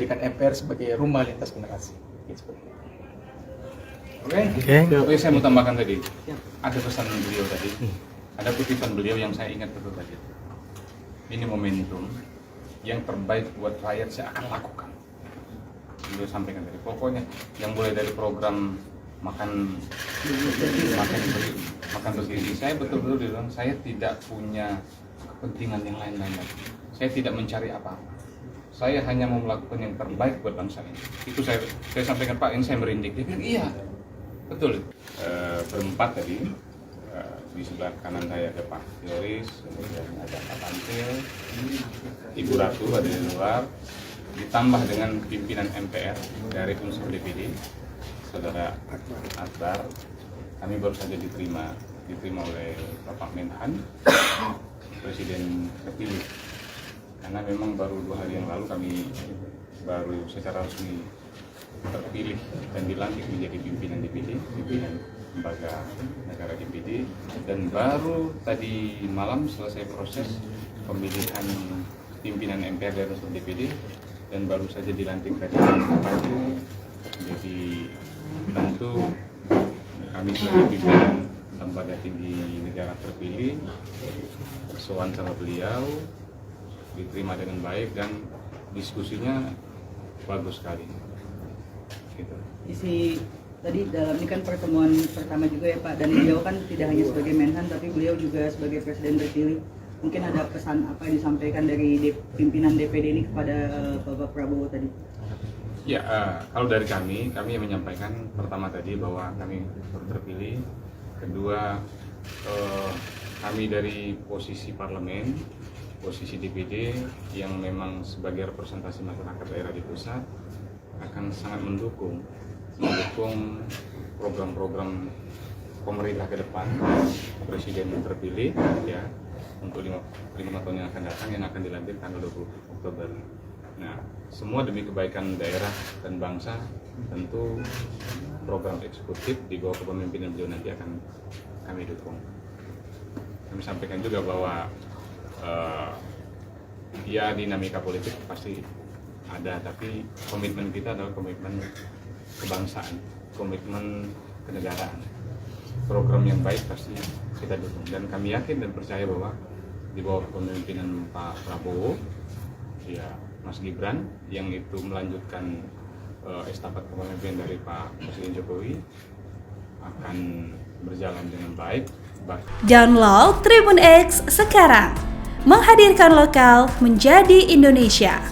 menjadikan MPR sebagai rumah lintas generasi. Oke. Oke, saya mau tambahkan tadi. Ada pesan beliau tadi. Ada kutipan beliau yang saya ingat betul tadi. Ini momentum yang terbaik buat rakyat saya akan lakukan. Beliau sampaikan tadi. Pokoknya yang mulai dari program makan bergizi, saya betul-betul bilang saya tidak punya kepentingan yang lain-lain lagi. Saya tidak mencari apa-apa. Saya hanya mau melakukan yang terbaik buat bangsa ini. Itu saya sampaikan, Pak, ini saya merinding. Dia bilang iya, betul. Berempat tadi, di sebelah kanan saya ada Pak Yoris, kemudian ada Pak Tantil, Ibu Ratu ada di luar, ditambah dengan pimpinan MPR dari unsur DPD, Saudara Akbar. Kami baru saja diterima oleh Bapak Menhan, Presiden terpilih. Karena memang baru 2 hari yang lalu kami baru secara resmi terpilih dan dilantik menjadi pimpinan DPD, pimpinan lembaga negara DPD, dan baru tadi malam selesai proses pemilihan pimpinan MPR dari unsur DPD dan baru saja dilantik tadi pagi. Jadi tentu kami sebagai pimpinan lembaga tinggi negara terpilih sowan sama beliau, diterima dengan baik dan diskusinya bagus sekali. Gitu. Isi tadi dalam ini kan pertemuan pertama juga ya Pak, dan beliau kan tidak hanya sebagai Menhan tapi beliau juga sebagai Presiden terpilih. Mungkin ada pesan apa yang disampaikan dari pimpinan DPD ini kepada Bapak Prabowo tadi? Ya, kalau dari kami yang menyampaikan pertama tadi bahwa kami baru terpilih, kedua kami dari posisi parlemen, posisi DPD yang memang sebagai representasi masyarakat daerah di pusat akan sangat mendukung program-program pemerintah ke depan, Presiden terpilih ya untuk 5 tahun yang akan datang yang akan dilantik tanggal 20 Oktober. Nah, semua demi kebaikan daerah dan bangsa, tentu program eksekutif di bawah kepemimpinan beliau nanti akan kami dukung. Kami sampaikan juga bahwa ya dinamika politik pasti ada, tapi komitmen kita adalah komitmen kebangsaan, komitmen kenegaraan. Program yang baik pasti kita dukung, dan kami yakin dan percaya bahwa di bawah kepemimpinan Pak Prabowo, ya Mas Gibran yang itu melanjutkan estafet kepemimpinan dari Pak Presiden Jokowi akan berjalan dengan baik. Download Tribun X sekarang, menghadirkan lokal menjadi Indonesia.